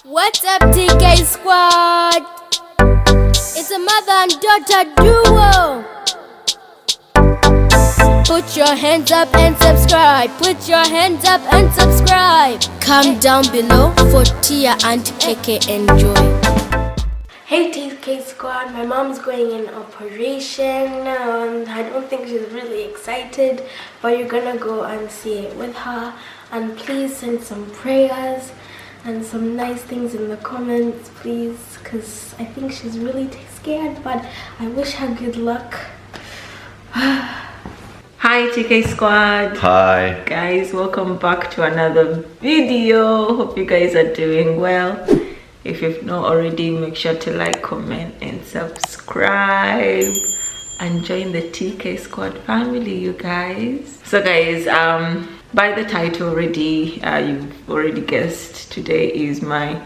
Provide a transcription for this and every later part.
What's up, TK Squad? It's a mother and daughter duo. Put your hands up and subscribe. Put your hands up and subscribe. Comment down below for Tia and KK enjoy. Hey TK Squad, my mom's going in operation. I don't think she's really excited, but you're gonna go and see it with her. And please send some prayers and some nice things in the comments, please, because I think she's really scared, but I wish her good luck. Hi TK Squad. Hi guys, welcome back to another video. Hope you guys are doing well. If you've not already, make sure to like, comment and subscribe and join the TK Squad family, you guys. So guys, by the title already, you've already guessed, today is my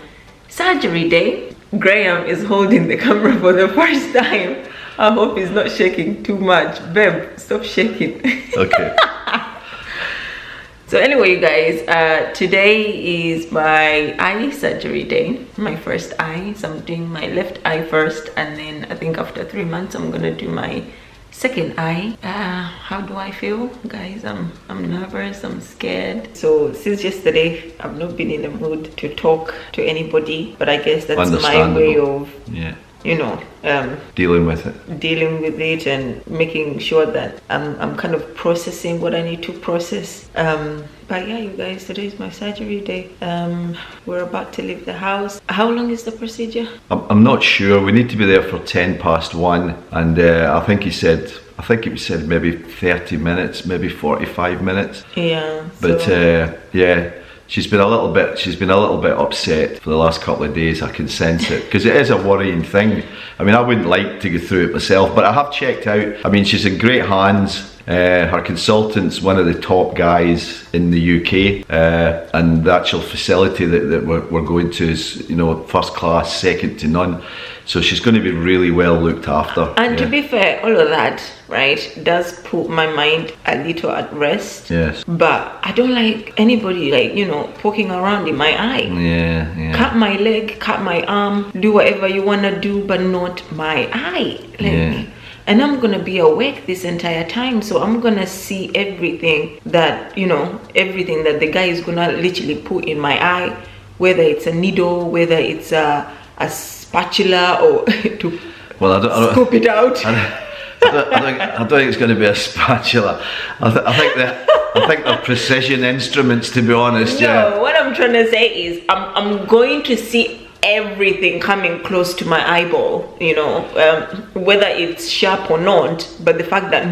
surgery day. Graham is holding the camera for the first time. I hope he's not shaking too much. Babe, stop shaking. Okay. So anyway, you guys, today is my eye surgery day, my first eye. So I'm doing my left eye first, and then I think after 3 months I'm gonna do my second eye. How do I feel, guys? I'm nervous, I'm scared. So since yesterday I've not been in the mood to talk to anybody, but I guess that's my way of, you know, dealing with it and making sure that I'm kind of processing what I need to process. But yeah, you guys, today is my surgery day. We're about to leave the house. How long is the procedure? I'm not sure. We need to be there for 1:10 and I think it said maybe 30 minutes, maybe 45 minutes. Yeah. But yeah, she's been a little bit upset for the last couple of days. I can sense it, because it is a worrying thing. I mean, I wouldn't like to go through it myself, but I have checked out. I mean, she's in great hands. Her consultant's one of the top guys in the UK, and the actual facility that we're going to is, you know, first class, second to none. So she's going to be really well looked after. And to be fair, all of that, right, does put my mind a little at rest. Yes. But I don't like anybody, like, you know, poking around in my eye. Yeah. Cut my leg, cut my arm, do whatever you want to do, but not my eye. And I'm gonna be awake this entire time, so I'm gonna see everything that, you know, everything that the guy is gonna literally put in my eye, whether it's a needle, whether it's a spatula, or to scoop it out. I don't think it's going to be a spatula. I think they're precision instruments, to be honest. No, what I'm trying to say is I'm going to see everything coming close to my eyeball, you know, whether it's sharp or not, but the fact that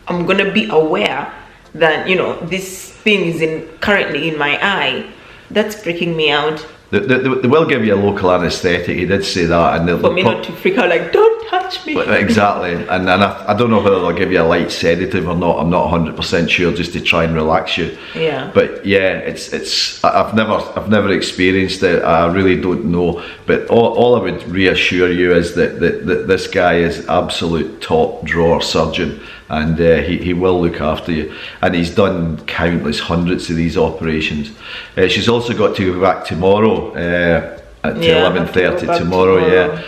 I'm gonna be aware that, you know, this thing is currently in my eye, that's freaking me out. They will give you a local anaesthetic. He did say that, and for me not to freak out, like, don't touch me. Exactly, and I don't know whether they'll give you a light sedative or not. I'm not 100% sure, just to try and relax you. Yeah. But yeah, it's I've never experienced it. I really don't know. But all I would reassure you is that this guy is absolute top drawer surgeon, and he will look after you. And he's done countless, hundreds of these operations. She's also got to go back tomorrow. At 11:30 tomorrow.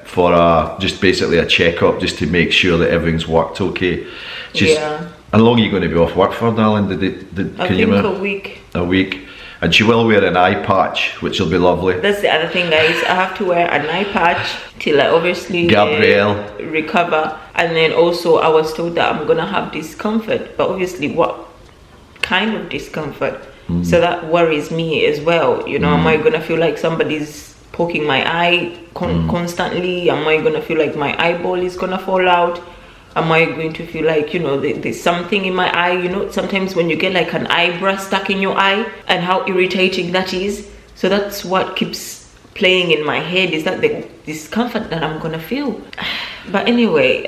For just basically a checkup, just to make sure that everything's worked okay. How long are you going to be off work for, darling? I think a week. A week. And she will wear an eye patch, which will be lovely. That's the other thing, guys. I have to wear an eye patch till I obviously recover. And then also I was told that I'm gonna have discomfort, but obviously what kind of discomfort? So that worries me as well, you know. Am I gonna feel like somebody's poking my eye constantly? Am I gonna feel like my eyeball is gonna fall out? Am I going to feel like, you know, there's something in my eye? You know, sometimes when you get like an eyebrow stuck in your eye, and how irritating that is. So that's what keeps playing in my head, is that the discomfort that I'm gonna feel. But anyway,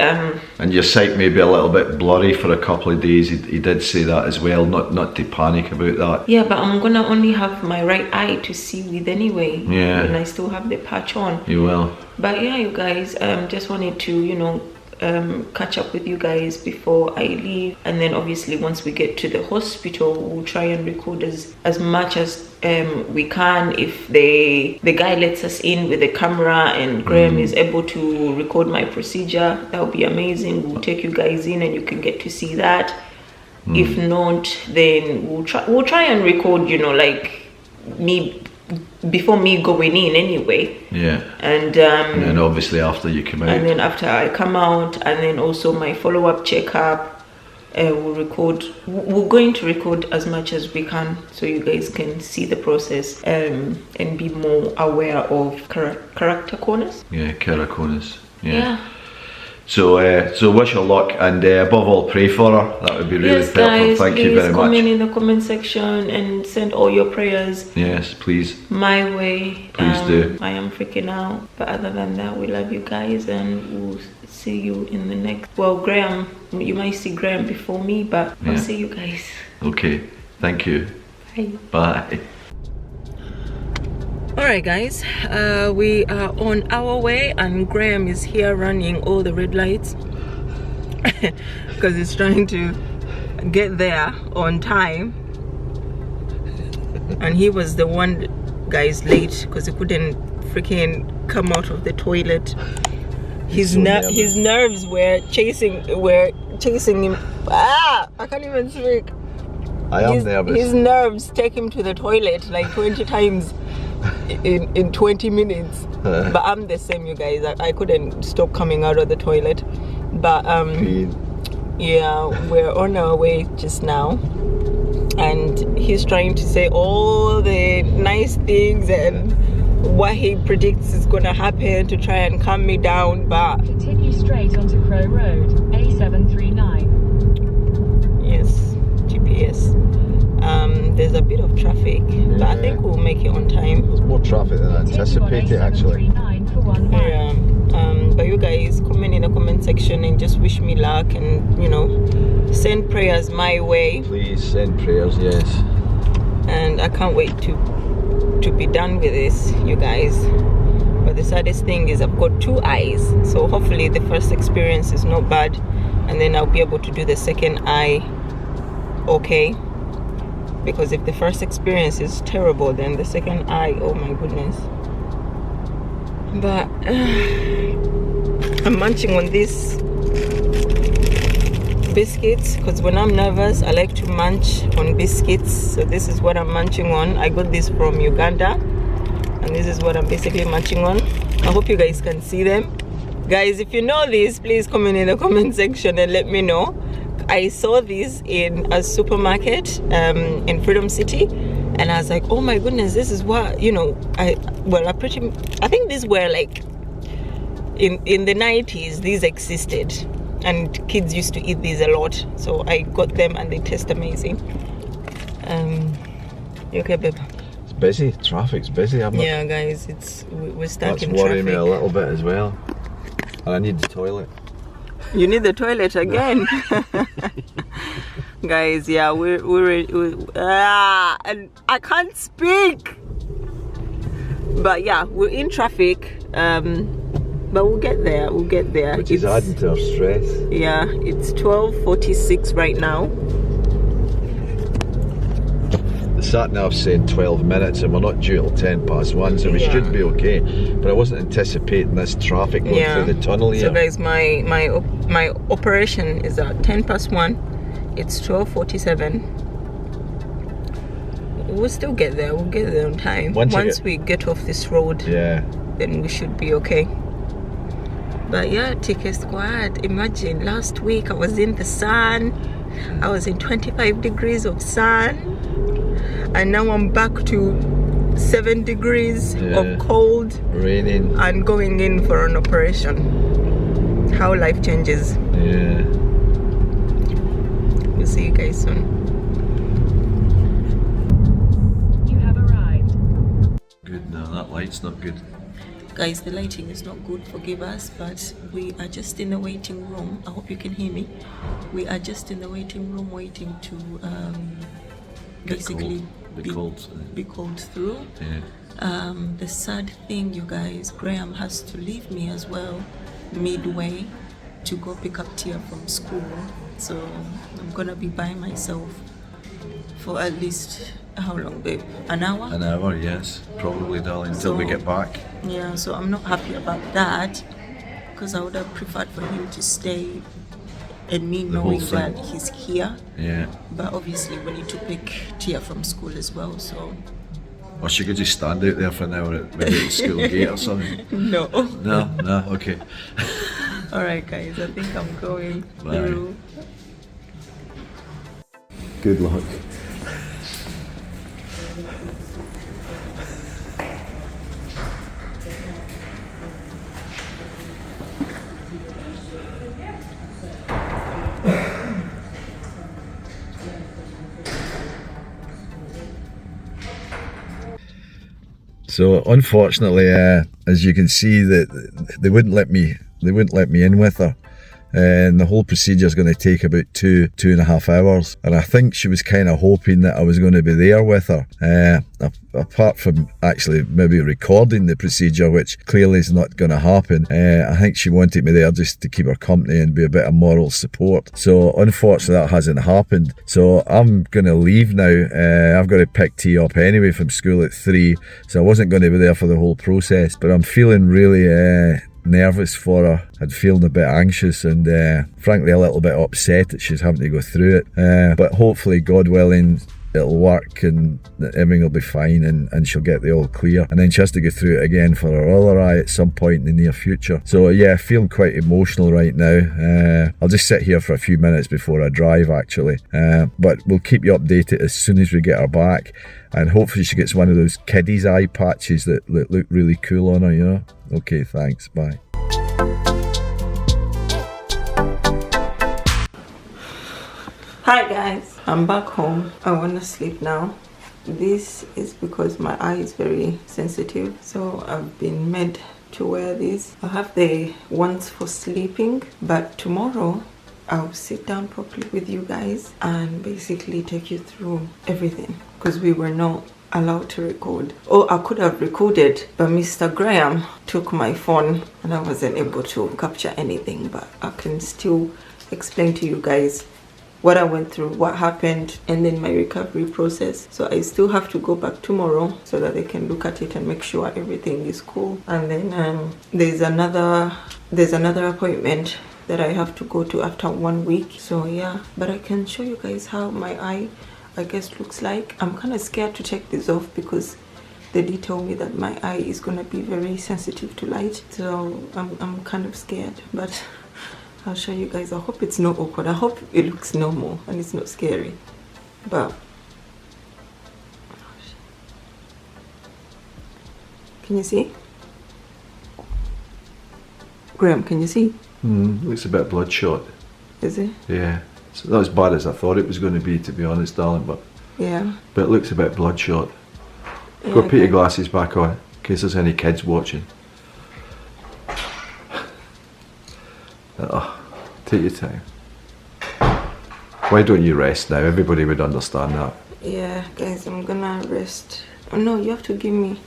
and your sight may be a little bit blurry for a couple of days. He did say that as well, not to panic about that. Yeah, but I'm gonna only have my right eye to see with anyway. Yeah. And I still have the patch on. You will. But yeah, you guys, just wanted to, you know, catch up with you guys before I leave. And then obviously once we get to the hospital, we'll try and record as much as we can. If the guy lets us in with the camera and Graham is able to record my procedure, that would be amazing. We'll take you guys in and you can get to see that. If not, then we'll try and record, you know, like me before me going in anyway. Yeah. And then obviously after you come out. And then after I come out, and then also my follow-up checkup, we're going to record as much as we can so you guys can see the process and be more aware of character corners. Yeah, character corners. Yeah. So wish her luck, and above all, pray for her. That would be really helpful. Guys, Thank you very much. Comment in the comment section and send all your prayers. Yes, please. My way. Please do. I am freaking out, but other than that, we love you guys, and we'll see you in the next. Well, Graham, you might see Graham before me, but I'll see you guys. Okay. Thank you. Bye. Bye. Alright guys, we are on our way, and Graham is here running all the red lights because he's trying to get there on time, and he was the one guys late because he couldn't freaking come out of the toilet. His nerves were chasing him. I can't even speak. I am nervous. His nerves take him to the toilet like 20 times in 20 minutes. But I'm the same, you guys. I couldn't stop coming out of the toilet. But yeah, we're on our way just now, and he's trying to say all the nice things and what he predicts is gonna happen to try and calm me down. But continue straight onto Crow Road, A739. Yes, GPS. There's a bit of traffic, but I think we'll make it on time. There's more traffic than I anticipated, actually. Yeah. But you guys, comment in the comment section and just wish me luck, and you know, send prayers my way. Please send prayers, yes. And I can't wait to be done with this, you guys. But the saddest thing is I've got 2 eyes, so hopefully the first experience is not bad, and then I'll be able to do the second eye okay. Because if the first experience is terrible, then the second eye, oh my goodness. But I'm munching on these biscuits because when I'm nervous, I like to munch on biscuits. So this is what I'm munching on. I got this from Uganda, and this is what I'm basically munching on. I hope you guys can see them. Guys, if you know this, please comment in the comment section and let me know. I saw this in a supermarket in Freedom City, and I was like, oh my goodness, this is what, you know, I think these were like in the 90s, these existed, and kids used to eat these a lot. So I got them, and they taste amazing. You okay, babe? It's busy. Traffic's busy. Yeah, guys, we're stuck in traffic. That's worrying me a little bit as well. And I need the toilet. You need the toilet again. Guys, yeah, we're and I can't speak. But yeah, we're in traffic. But we'll get there. Which is adding to our stress. Yeah, it's 12:46 right now. The sat-nav said 12 minutes, and we're not due till 1:10, so we should be okay. But I wasn't anticipating this traffic going through the tunnel here. So guys, my operation is at 1:10. It's 12:47. We'll still get there. We'll get there on time. Once we get off this road, then we should be okay. But yeah, TK Squad, imagine last week I was in the sun. I was in 25 degrees of sun, and now I'm back to 7 degrees of cold, raining, and going in for an operation. How life changes. Yeah. We'll see you guys soon. You have arrived. Good, no, that light's not good. Guys, the lighting is not good, forgive us, but we are just in the waiting room. I hope you can hear me. We are just in the waiting room waiting to basically be called through. Yeah. The sad thing, you guys, Graham has to leave me as well midway to go pick up Tia from school. So I'm gonna be by myself for at least, how long, babe? An hour? An hour, yes. Probably, darling, until we get back. Yeah, so I'm not happy about that, because I would have preferred for him to stay and me knowing that he's here. Yeah. But obviously we need to pick Tia from school as well, so... Or she could just stand out there for an hour at maybe the school gate or something. No. No, okay. Alright guys, I think I'm going through. Good luck. So unfortunately, as you can see, that they wouldn't let me in with her, and the whole procedure is going to take about 2.5 hours. And I think she was kind of hoping that I was going to be there with her, apart from actually maybe recording the procedure, which clearly is not going to happen. I think she wanted me there just to keep her company and be a bit of moral support. So unfortunately that hasn't happened. So I'm going to leave now. I've got to pick T up anyway from school at 3, so I wasn't going to be there for the whole process, but I'm feeling really nervous for her. I'd feeling a bit anxious and frankly a little bit upset that she's having to go through it, but hopefully, God willing, it'll work and everything will be fine, and she'll get the all clear, and then she has to go through it again for her other eye at some point in the near future. So yeah, feeling quite emotional right now. I'll just sit here for a few minutes before I drive actually, but we'll keep you updated as soon as we get her back, and hopefully she gets one of those kiddies eye patches that look really cool on her, you know. Okay, thanks, bye. Hi guys, I'm back home. I want to sleep now. This is because my eye is very sensitive, so I've been made to wear this. I have the ones for sleeping, but tomorrow I'll sit down properly with you guys and basically take you through everything, because we were not allowed to record. Oh, I could have recorded, but Mr. Graham took my phone and I wasn't able to capture anything, but I can still explain to you guys what I went through, what happened, and then my recovery process. So I still have to go back tomorrow so that they can look at it and make sure everything is cool. And then there's another appointment that I have to go to after 1 week. So yeah, but I can show you guys how my eye, I guess, looks like. I'm kind of scared to take this off because they did tell me that my eye is gonna be very sensitive to light, so I'm kind of scared, but I'll show you guys. I hope it's not awkward. I hope it looks normal and it's not scary. But can you see? Graham, can you see? Looks a bit bloodshot. Is it? Yeah. It's not as bad as I thought it was going to be, to be honest, darling, but yeah. But it looks a bit bloodshot. Yeah, Go put your glasses back on, in case there's any kids watching. Take your time. Why don't you rest now? Everybody would understand that. Yeah, guys, I'm gonna rest. Oh no, you have to give me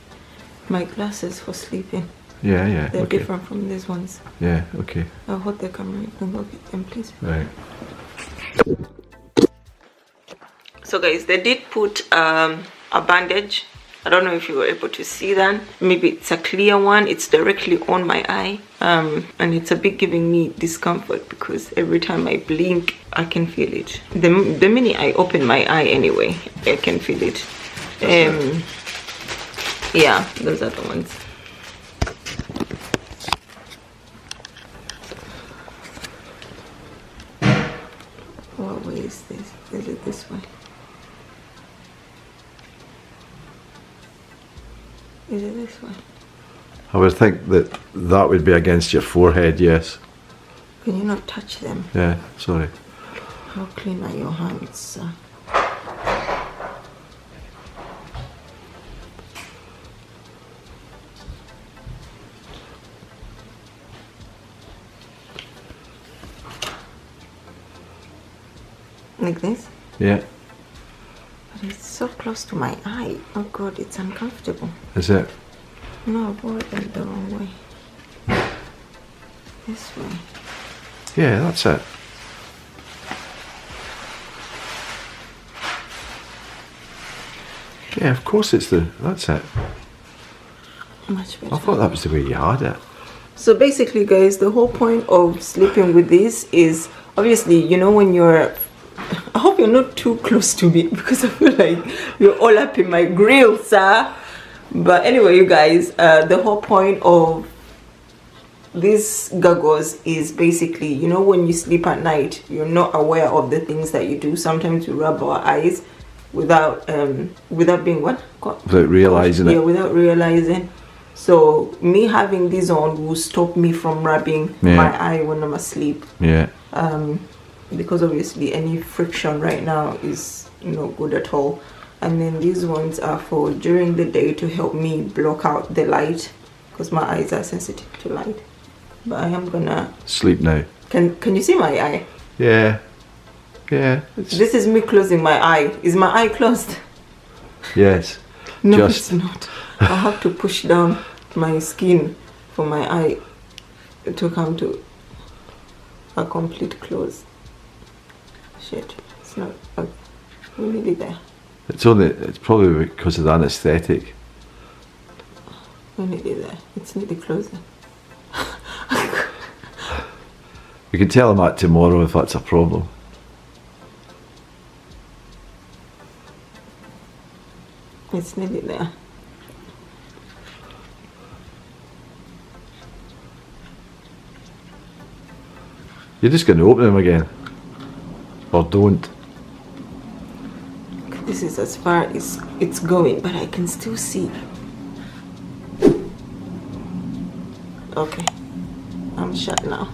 my glasses for sleeping. Yeah, They're okay. different from these ones. Yeah, okay. I'll hold the camera. You can go get them, please. Right. So guys, they did put a bandage. I don't know if you were able to see that. Maybe it's a clear one. It's directly on my eye, and it's a bit giving me discomfort because every time I blink I can feel it. The minute I open my eye anyway, I can feel it. Yeah, those are the ones. What way is this? Is it this way? Is it this way? I would think that that would be against your forehead, yes. Can you not touch them? Yeah, sorry. How clean are your hands, sir? Like this? Yeah. But it's so close to my eye. Oh god, it's uncomfortable. Is it? No, I brought them the wrong way. This way. Yeah, that's it. Yeah, of course that's it. Much better. I thought that was the way you had it. So basically, guys, the whole point of sleeping with this is obviously, you know, when you're, I hope you're not too close to me because I feel like you're all up in my grill, sir. But anyway, you guys, the whole point of these goggles is basically, you know, when you sleep at night, you're not aware of the things that you do. Sometimes we rub our eyes without being what? Without realising it. Yeah, without realizing. So me having these on will stop me from rubbing my eye when I'm asleep. Yeah. Because obviously any friction right now is not good at all. And then these ones are for during the day to help me block out the light because my eyes are sensitive to light. But I am gonna sleep now. Can you see my eye? Yeah. Yeah. This is me closing my eye. Is my eye closed? Yes. No, it's not. I have to push down my skin for my eye to come to a complete close. Shit, it's not. We're nearly there. It's probably because of the anaesthetic. We're nearly there. It's nearly closing. We can tell him that tomorrow if that's a problem. It's nearly there. You're just going to open them again. Or don't. This is as far as it's going, but I can still see. Okay. I'm shut now.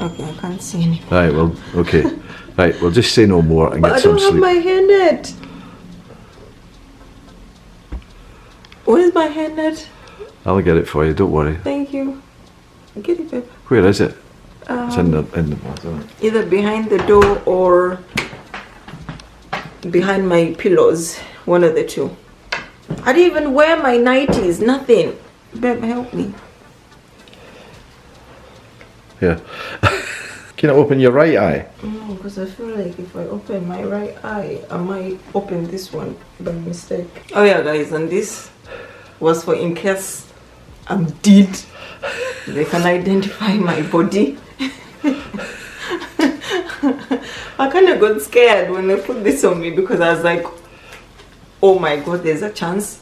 Okay, I can't see anything. Right, well, okay. Right, we'll just say no more and But get some I don't sleep. have my hairnet. Where's my hairnet? I'll get it for you, don't worry. Thank you. Get it, babe. Where is it? It's in the bottom. Either behind the door or behind my pillows. One of the two. I didn't even wear my nighties. Nothing. Babe, help me. Yeah. Can I open your right eye? No, because I feel like if I open my right eye, I might open this one by mistake. Oh yeah, guys, and this was for in case I'm dead. They can identify my body. I kind of got scared when they put this on me because I was like, oh my god, there's a chance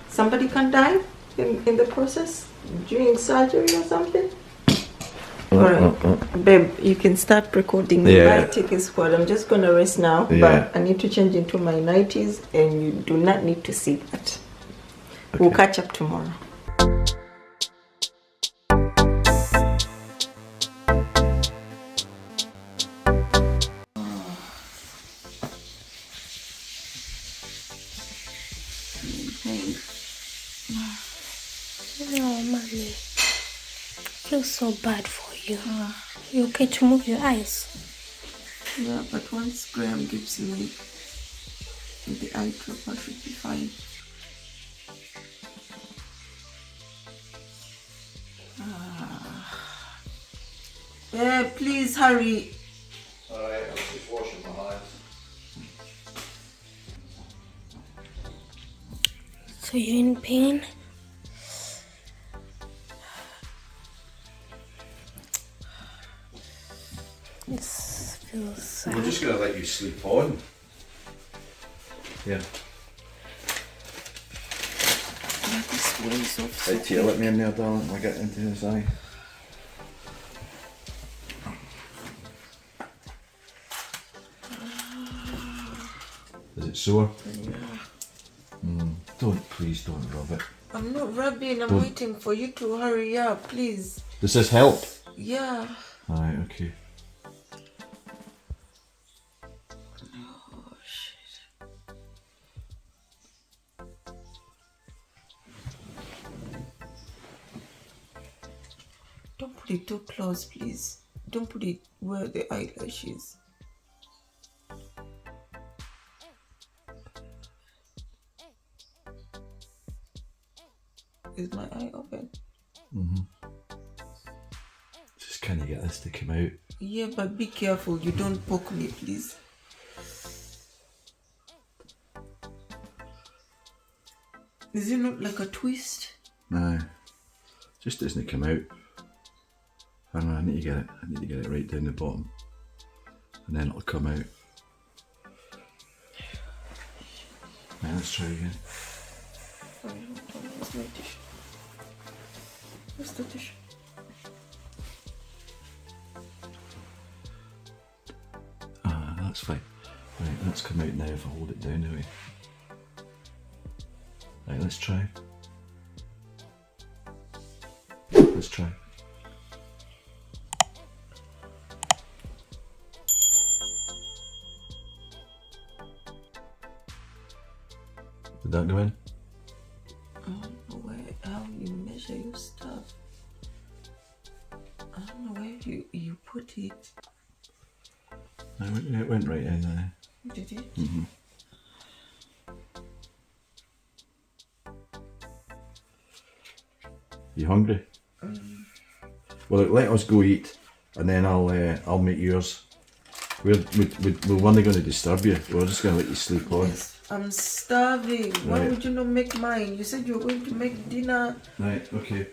somebody can die in the process during surgery or something. Alright, babe, you can start recording. Yeah. Right, take a squad. I'm just gonna rest now, Yeah. but I need to change into my 90s and you do not need to see that. Okay. We'll catch up tomorrow. Oh, mommy. I feel so bad for you. You okay to move your eyes? Yeah, but once Graham gives me the eye drop, I should be fine. Yeah, please hurry. Alright, I'm just washing my hands. So you're in pain? This feels sad. We're just going to let you sleep on. Yeah. This way is off. Right, Tia, let me in there, darling. I'll get into his eye. Is it sore? Yeah. Please don't rub it. I'm not rubbing, I'm waiting for you to hurry up, please. Does this help? Yeah. Alright, okay. Oh, shit. Don't put it too close, please. Don't put it where the eyelash is. Is my eye open? Just Can you get this to come out? Yeah, but be careful. You don't poke me, please. Is it not like a twist? No. Just doesn't come out. Hang on, I need to get it. I need to get it right down the bottom. And then it'll come out. Right, let's try again. Where's my tissue? Where's the tissue? Ah, that's fine. Right, that's come out now if I hold it down away. Right, let's try. Let's try. Did that go in? I don't know how you measure your stuff. I don't know where you put it. No, it went right in there. Did it? Mm-hmm. You hungry? Well, look, let us go eat, and then I'll make yours. We're only going to disturb you. We're just going to let you sleep on. Yes. I'm starving. Why Right. would you not make mine? You said you were going to make dinner. Right. Okay.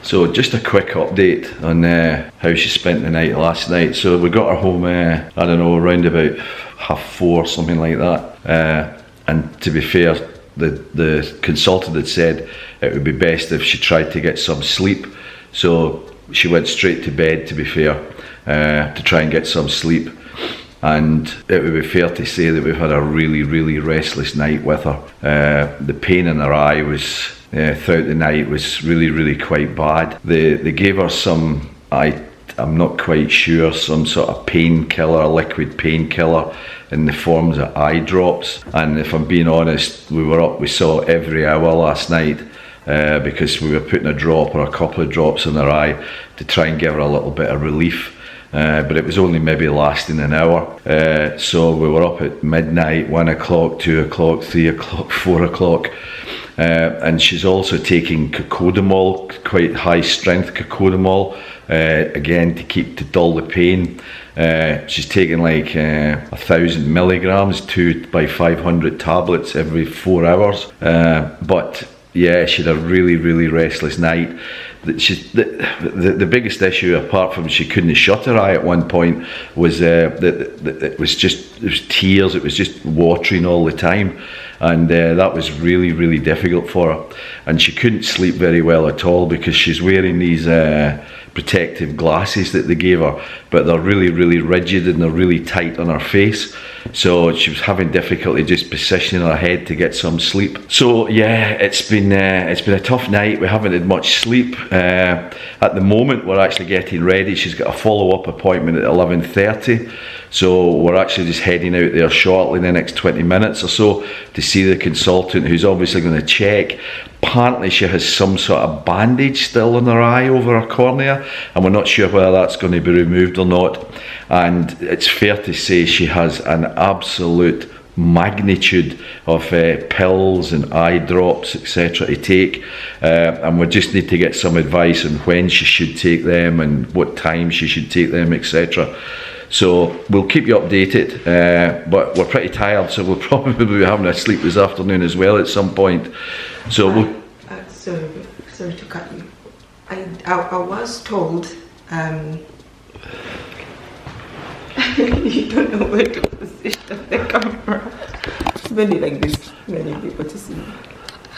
So just a quick update on how she spent the night last night. So we got her home, I don't know, around about 4:30, something like that. And to be fair, the consultant had said it would be best if she tried to get some sleep. So she went straight to bed, to be fair, to try and get some sleep. And it would be fair to say that we've had a really, really restless night with her. The pain in her eye was throughout the night was really, really quite bad. They gave her some, I'm not quite sure, some sort of painkiller, liquid painkiller in the forms of eye drops. And if I'm being honest, we saw every hour last night because we were putting a drop or a couple of drops in her eye to try and give her a little bit of relief. But it was only maybe lasting an hour. So we were up at midnight, 1 o'clock, 2 o'clock, 3 o'clock, 4 o'clock. And she's also taking cocodamol, quite high strength cocodamol, again to dull the pain. She's taking like 1,000 milligrams, 2x500 tablets every 4 hours. But yeah, she had a really, really restless night. The biggest issue, apart from she couldn't shut her eye at one point, was it was tears. It was just watering all the time, and that was really, really difficult for her. And she couldn't sleep very well at all because she's wearing these protective glasses that they gave her, but they're really, really rigid and they're really tight on her face. So she was having difficulty just positioning her head to get some sleep. So yeah, it's been a tough night. We haven't had much sleep. At the moment, we're actually getting ready. She's got a follow-up appointment at 11:30. So we're actually just heading out there shortly in the next 20 minutes or so to see the consultant, who's obviously going to check. Apparently she has some sort of bandage still in her eye over her cornea, and we're not sure whether that's going to be removed or not. And it's fair to say she has an absolute magnitude of pills and eye drops, etc. to take, and we just need to get some advice on when she should take them and what time she should take them, etc. So we'll keep you updated, but we're pretty tired, so we'll probably be having a sleep this afternoon as well at some point. So we'll... sorry to cut you. I was told you don't know where to position the camera. It's really like this, many people to see me.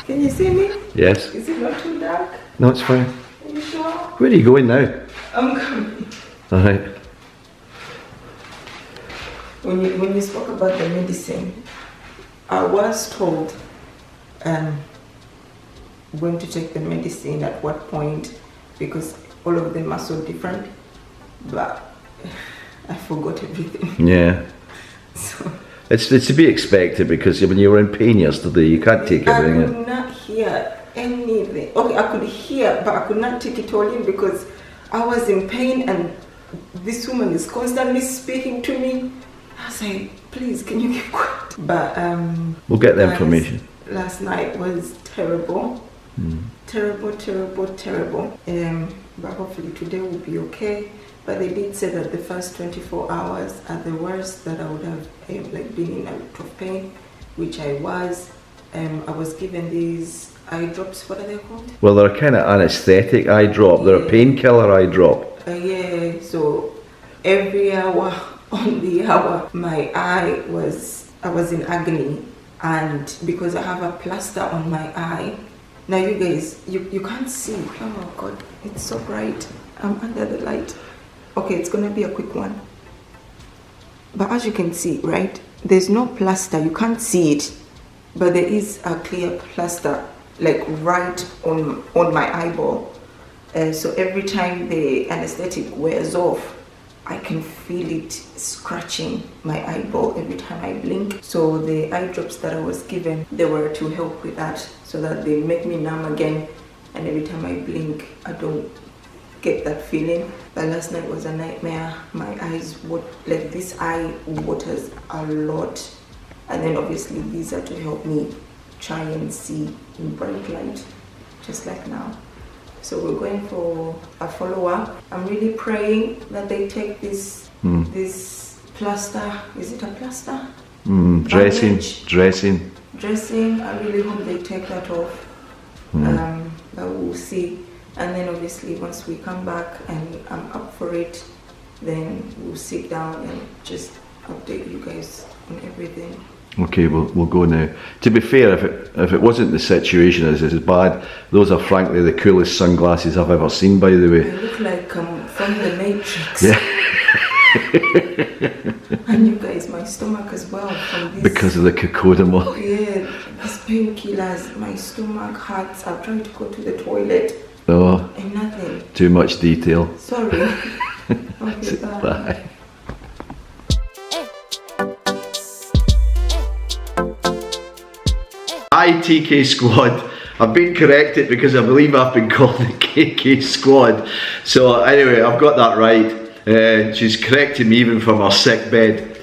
Can you see me? Yes. Is it not too dark? No, it's fine. Are you sure? Where are you going now? I'm coming. Alright. When you spoke about the medicine, I was told when to take the medicine at what point, because all of them are so different, but I forgot everything. Yeah. So It's to be expected, because when you were in pain yesterday, you can't take everything I in. could not hear anything. Okay, I could hear, but I could not take it all in because I was in pain, and this woman is constantly speaking to me. I was like, please, can you keep quiet? But we'll get the guys, information. Last night was terrible. Terrible. But hopefully today will be okay. But they did say that the first 24 hours are the worst, that I would have like been in a lot of pain, which I was. I was given these eye drops. What are they called? Well, they're a kind of anaesthetic eye drop. They're a painkiller eye drop. Yeah. So every hour on the hour, I was in agony, and because I have a plaster on my eye. Now you guys, you can't see. Oh God, it's so bright. I'm under the light. Okay, it's gonna be a quick one. But as you can see, right, there's no plaster. You can't see it, but there is a clear plaster, like right on my eyeball. So every time the anesthetic wears off, I can feel it scratching my eyeball every time I blink. So the eye drops that I was given, they were to help with that, so that they make me numb again, and every time I blink, I don't get that feeling. But last night was a nightmare. My eyes, like this eye waters a lot, and then obviously these are to help me try and see in bright light, just like now. So we're going for a follow-up. I'm really praying that they take this plaster. Is it a plaster? Dressing. I really hope they take that off. But we'll see. And then obviously once we come back and I'm up for it, then we'll sit down and just update you guys on everything. Okay, we'll go now. To be fair, if it wasn't the situation as bad, those are frankly the coolest sunglasses I've ever seen, by the way. I look like from the Matrix. Yeah. And you guys, my stomach as well. From this, because of the cocodamol. Yeah, these painkillers, my stomach hurts. I've tried to go to the toilet. Oh. And nothing. Too much detail. Sorry. Okay, bye. Hi TK Squad. I've been corrected because I believe I've been called the KK Squad. So anyway, I've got that right. She's correcting me even from her sick bed.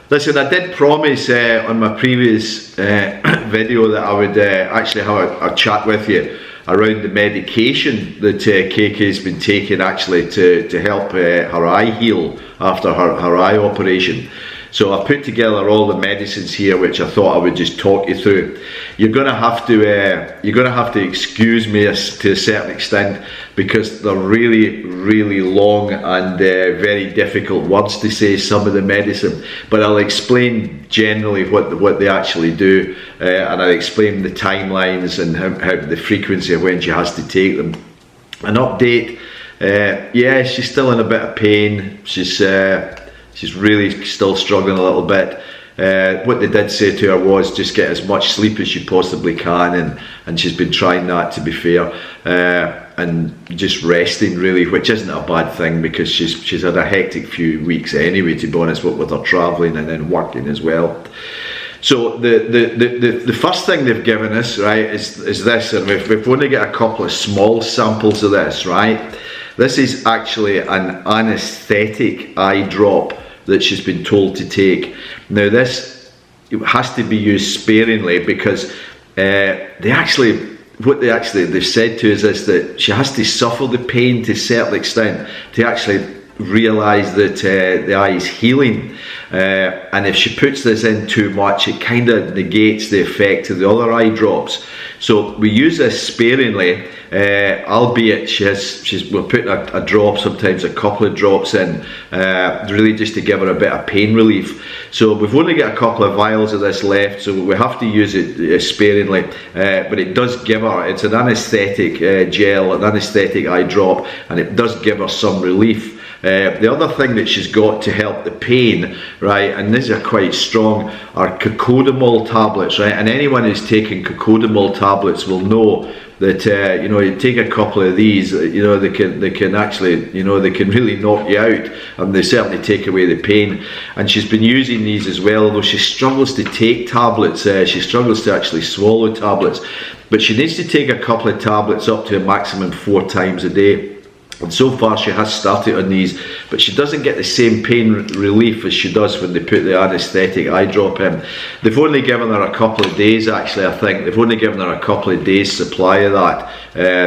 Listen, I did promise on my previous video that I would actually have a chat with you around the medication that KK's been taking actually to help her eye heal after her eye operation. So I've put together all the medicines here, which I thought I would just talk you through. You're going to have to excuse me to a certain extent, because they're really, really long and very difficult words to say, some of the medicine. But I'll explain generally what they actually do, and I'll explain the timelines and how the frequency of when she has to take them. An update. Yeah, she's still in a bit of pain. She's really still struggling a little bit. What they did say to her was just get as much sleep as you possibly can, and she's been trying that, to be fair, and just resting really, which isn't a bad thing, because she's had a hectic few weeks anyway, to be honest, with her travelling and then working as well. So the first thing they've given us, right, is this, and we've only got a couple of small samples of this, right? This is actually an anaesthetic eye drop that she's been told to take. Now this has to be used sparingly, because they've said to us is that she has to suffer the pain to a certain extent to actually realise that the eye is healing, and if she puts this in too much, it kind of negates the effect of the other eye drops. So we use this sparingly, albeit we're putting a drop, sometimes a couple of drops in, really just to give her a bit of pain relief. So we've only got a couple of vials of this left, so we have to use it sparingly, but it does give her, it's an anaesthetic gel, an anaesthetic eye drop, and it does give her some relief. The other thing that she's got to help the pain, right, and these are quite strong, are cocodamol tablets, right? And anyone who's taken cocodamol tablets will know that you take a couple of these, they can actually, they can really knock you out, and they certainly take away the pain. And she's been using these as well, although she struggles to take tablets. She struggles to actually swallow tablets, but she needs to take a couple of tablets up to a maximum 4 times a day. And so far she has started on these, but she doesn't get the same pain relief as she does when they put the anaesthetic eye drop in. They've only given her a couple of days, actually. I think they've only given her a couple of days supply of that,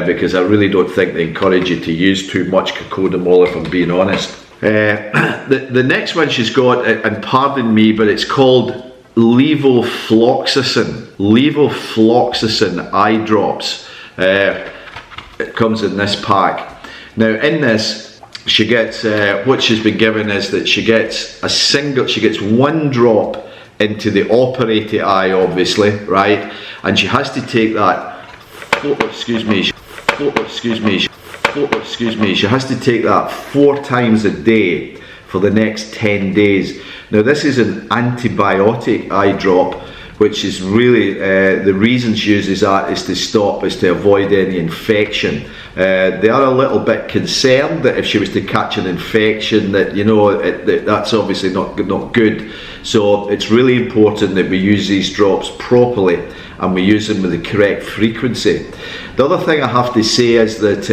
because I really don't think they encourage you to use too much cocodamol, if I'm being honest. The next one she's got, and pardon me, but it's called levofloxacin eye drops. It comes in this pack. Now in this, she gets, what she's been given is that she gets one drop into the operated eye, obviously, right? And she has to take that, she has to take that 4 times a day for the next 10 days. Now this is an antibiotic eye drop, which is really, the reason she uses that is to avoid any infection. They are a little bit concerned that if she was to catch an infection, that, you know, that's obviously not good. So it's really important that we use these drops properly and we use them with the correct frequency. The other thing I have to say is that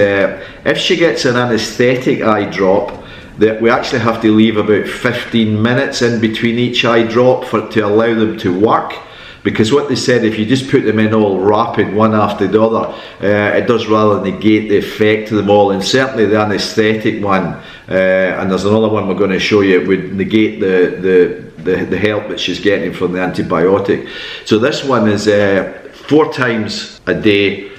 if she gets an anaesthetic eye drop, that we actually have to leave about 15 minutes in between each eye drop to allow them to work. Because what they said, if you just put them in all rapid, one after the other, it does rather negate the effect of them all. And certainly the anaesthetic one, and there's another one we're going to show you, would negate the help that she's getting from the antibiotic. So this one is 4 times a day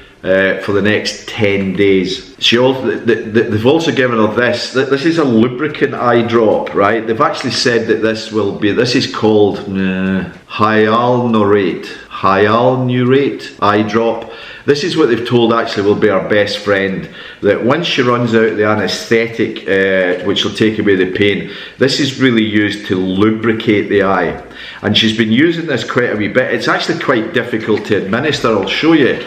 for the next 10 days. They've also given her this. This is a lubricant eye drop, right? They've actually said that this is called hyaluronate eye drop. This is what they've told actually will be our best friend, that once she runs out the anaesthetic, which will take away the pain, this is really used to lubricate the eye. And she's been using this quite a wee bit. It's actually quite difficult to administer. I'll show you.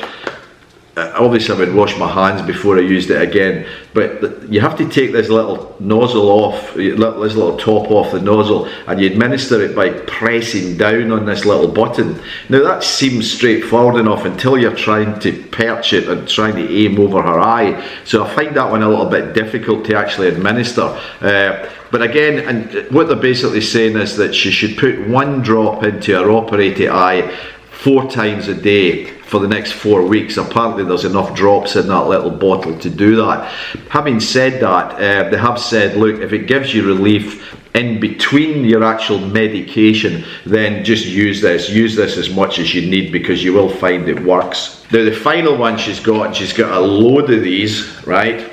Obviously I would wash my hands before I used it again, but you have to take this little nozzle off, this little top off the nozzle, and you administer it by pressing down on this little button. Now that seems straightforward enough until you're trying to perch it and trying to aim over her eye, so I find that one a little bit difficult to actually administer. But again, and what they're basically saying is that she should put 1 drop into her operated eye 4 times a day for the next 4 weeks. Apparently there's enough drops in that little bottle to do that. Having said that, they have said, look, if it gives you relief in between your actual medication, then just use this as much as you need, because you will find it works. Now the final one she's got a load of these, right?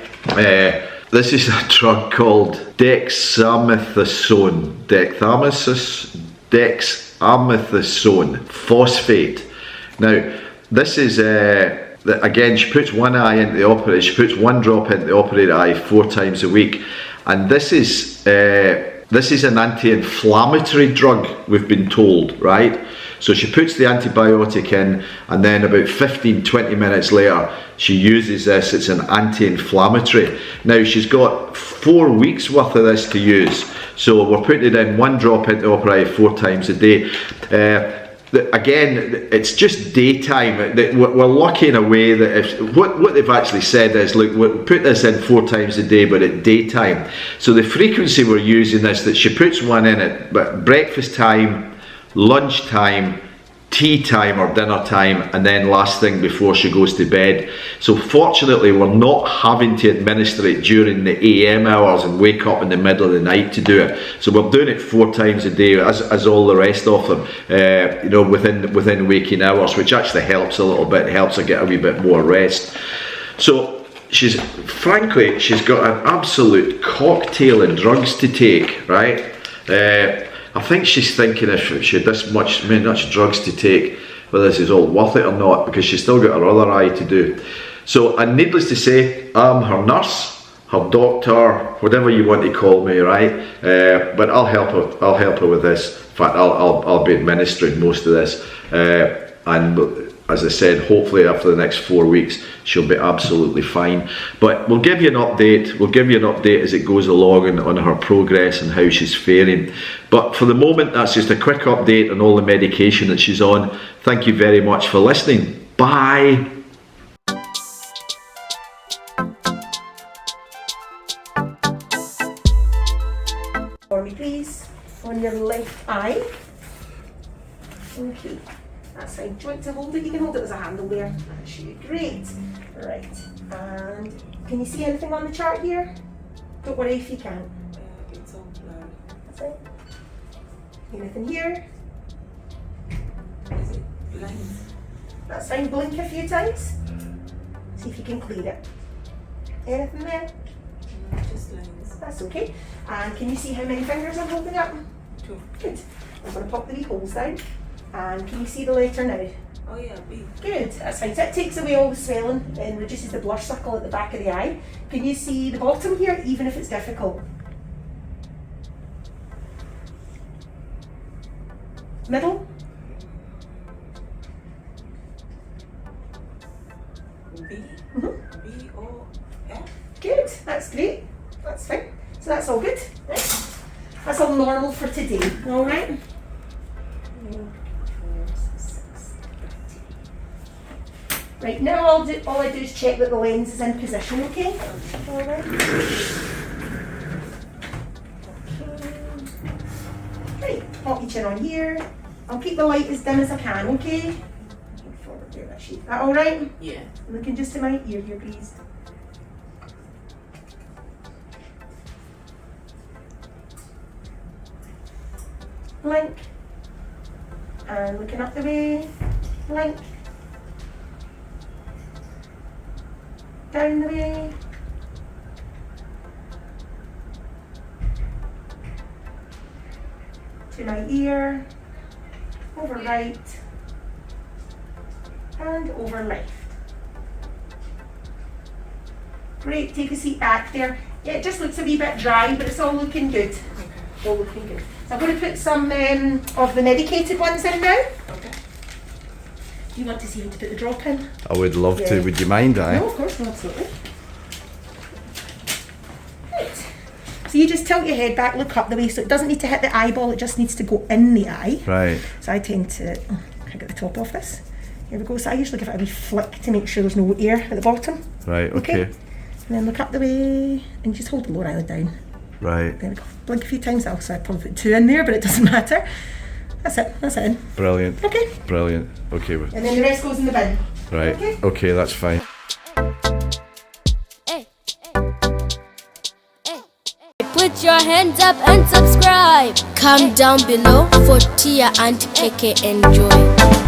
This is a drug called dexamethasone phosphate. Now this is again, she puts 1 eye into the operator, she puts 1 drop into the operated eye 4 times a week, and this is an anti-inflammatory drug, we've been told, right? So she puts the antibiotic in, and then about 15-20 minutes later she uses this. It's an anti-inflammatory. Now she's got 4 weeks worth of this to use, so we're putting it in 1 drop into the operator 4 times a day. Again, it's just daytime. We're lucky in a way that what they've actually said is, look, we'll put this in 4 times a day, but at daytime. So the frequency we're using this, that she puts 1 in at breakfast time, lunch time, tea time or dinner time, and then last thing before she goes to bed. So fortunately we're not having to administer it during the AM hours and wake up in the middle of the night to do it. So we're doing it 4 times a day, as all the rest of them, you know, within waking hours, which actually helps a little bit, helps her get a wee bit more rest. So she's got an absolute cocktail of drugs to take, right? I think she's thinking if she had this much drugs to take, whether this is all worth it or not, because she's still got her other eye to do. So, and needless to say, I'm her nurse, her doctor, whatever you want to call me, right? But I'll help her with this. In fact, I'll be administering most of this, and as I said, hopefully after the next 4 weeks she'll be absolutely fine. But we'll give you an update. We'll give you an update as it goes along on her progress and how she's faring. But for the moment, that's just a quick update on all the medication that she's on. Thank you very much for listening. Bye. For me, please. On your left eye. Okay. That's fine. Do you want to hold it? You can hold it as a handle there. That's you. Great. Right. And can you see anything on the chart here? Don't worry if you can't. It's all blurred. That's it. Anything here? Is it lines? That's fine. Blink a few times. See if you can clear it. Anything there? No, just lines. That's okay. And can you see how many fingers I'm holding up? 2. Good. I'm going to pop the wee holes down. And can you see the letter now? Oh yeah, B. Good, that's fine. So it takes away all the swelling and reduces the blood circle at the back of the eye. Can you see the bottom here, even if it's difficult? Middle? B. Mm-hmm. B-O-F. Good, that's great. That's fine. So that's all good. Right. That's all normal for today, all right? Right, now all I do is check that the lens is in position, okay? Alright. Right, pop your chin on here. I'll keep the light as dim as I can, okay? Forward there, that shape. That alright? Yeah. Looking just to my ear here, please. Blink. And looking up the way. Blink. Down the way. To my ear. Over right. And over left. Great, take a seat back there. Yeah, it just looks a wee bit dry, but it's all looking good. All looking good. So I'm going to put some of the medicated ones in now. Okay. Do you want to see how to put the drop in? I would love to. Yeah. Would you mind, No, of course, no, absolutely. Right. So you just tilt your head back, look up the way, so it doesn't need to hit the eyeball, it just needs to go in the eye. Right. So I tend to, can I get the top off this? Here we go. So I usually give it a wee flick to make sure there's no air at the bottom. Right, okay. And then look up the way and just hold the lower eyelid down. Right. There we go. Blink a few times. So I probably put 2 in there, but it doesn't matter. That's it in. Brilliant. Okay. Brilliant. Okay. And then the rest goes in the bin. Right. Okay. Okay, that's fine. Put your hands up and subscribe. Comment down below for Tia and KK enjoy.